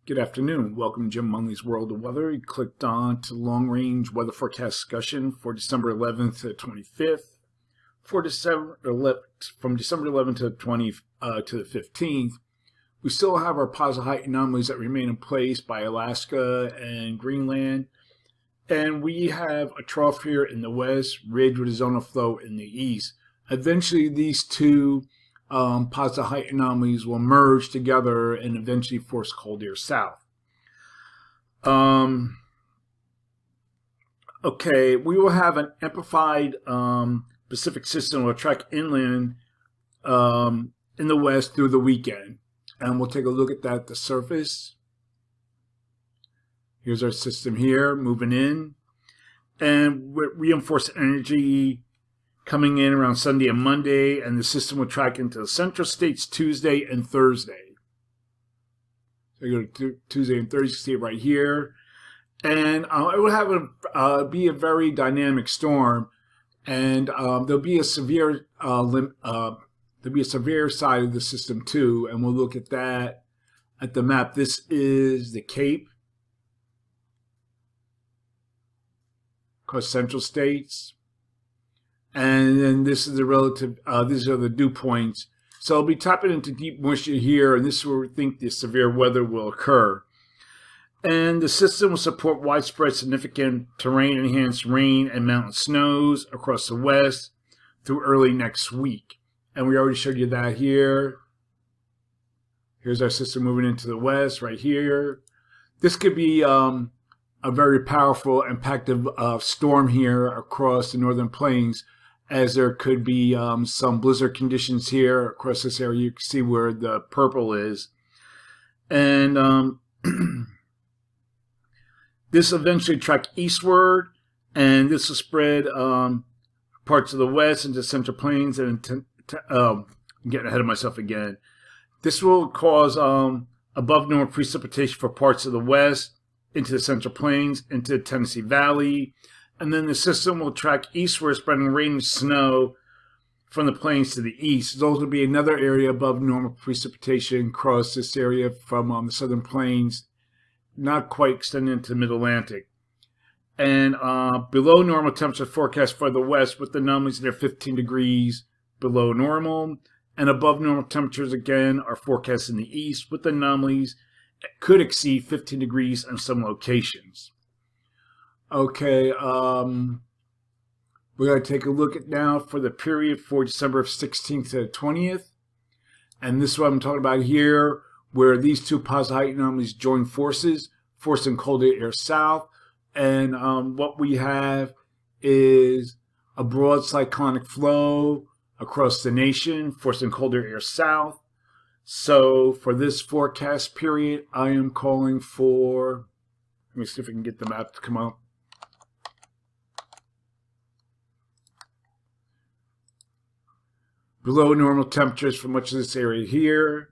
Good afternoon. Welcome to Jim Munley's World of Weather. You clicked on to long-range weather forecast discussion for December 11th to 25th. For from December 11th to the 15th, we still have our positive height anomalies that remain in place by Alaska and Greenland. And we have a trough here in the west, ridge with a zone of flow in the east. Eventually, these two positive height anomalies will merge together and eventually force cold air south. Okay, we will have an amplified Pacific system will track inland in the west through the weekend. And we'll take a look at that at the surface. Here's our system here, moving in. And with reinforced energy coming in around Sunday and Monday, and the system will track into the central states Tuesday and Thursday. So you go to Tuesday and Thursday, see it right here. And it will have be a very dynamic storm, and there'll be a severe side of the system too, and we'll look at that at the map. This is the Cape across central states. And then this is the relative, these are the dew points. So I'll be tapping into deep moisture here, and this is where we think the severe weather will occur. And the system will support widespread significant terrain-enhanced rain and mountain snows across the west through early next week. And we already showed you that here. Here's our system moving into the west right here. This could be a very powerful impactful storm here across the northern plains, as there could be some blizzard conditions here across this area. You can see where the purple is. And this eventually track eastward, and this will spread parts of the west into central plains. And I'm getting ahead of myself again. This will cause above normal precipitation for parts of the west, into the central plains, into the Tennessee Valley. And then the system will track eastward, spreading rain and snow from the plains to the east. Those will be another area above normal precipitation across this area from the southern plains, not quite extending into the mid-Atlantic. And below normal temperature forecast for the west, with the anomalies that are 15 degrees below normal. And above normal temperatures again are forecast in the east, with the anomalies could exceed 15 degrees in some locations. Okay, we're going to take a look at now for the period for December 16th to 20th. And this is what I'm talking about here, where these two positive height anomalies join forces, forcing colder air south. And what we have is a broad cyclonic flow across the nation, forcing colder air south. So for this forecast period, I am calling for, let me see if I can get the map to come up. Below normal temperatures for much of this area here,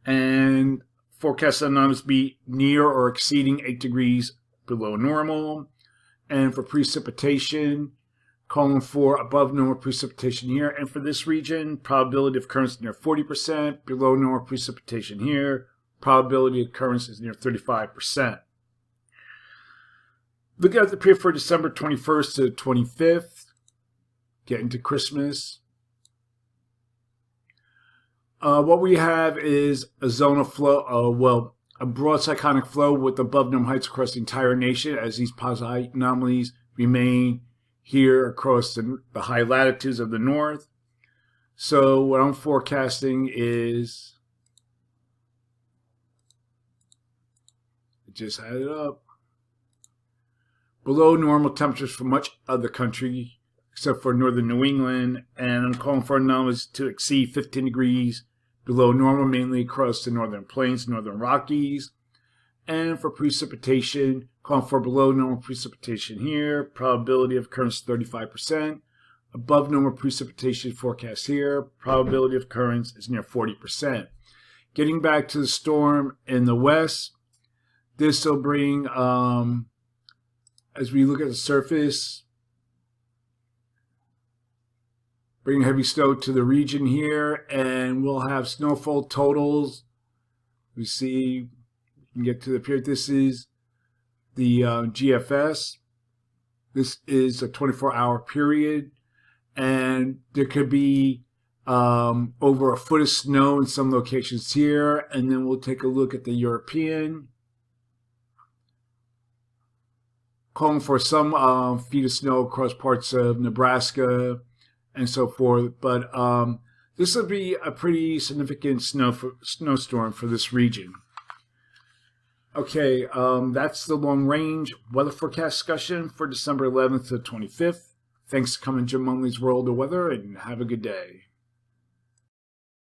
and forecast anomalies be near or exceeding 8 degrees below normal. And for precipitation, calling for above normal precipitation here. And for this region, probability of occurrence near 40%. Below normal precipitation here, probability of occurrence is near 35%. Looking at the period for December 21st to 25th, getting to Christmas. What we have is a zone of flow, a broad cyclonic flow with above normal heights across the entire nation, as these positive height anomalies remain here across the high latitudes of the north. So what I'm forecasting is, I just had it up, below normal temperatures for much of the country except for northern New England, and I'm calling for anomalies to exceed 15 degrees below normal, mainly across the northern plains, northern Rockies. And for precipitation, calling for below normal precipitation here, probability of occurrence 35%. Above normal precipitation forecast here, probability of occurrence is near 40%. Getting back to the storm in the west, this will bring, as we look at the surface, bring heavy snow to the region here, and we'll have snowfall totals. We see, you can get to the period. This is the GFS. This is a 24-hour period, and there could be over a foot of snow in some locations here. And then we'll take a look at the European, calling for some feet of snow across parts of Nebraska and so forth. But this will be a pretty significant snowstorm for this region. Okay, that's the long range weather forecast discussion for December 11th to 25th. Thanks for coming to Jim Munley's World of Weather, and have a good day.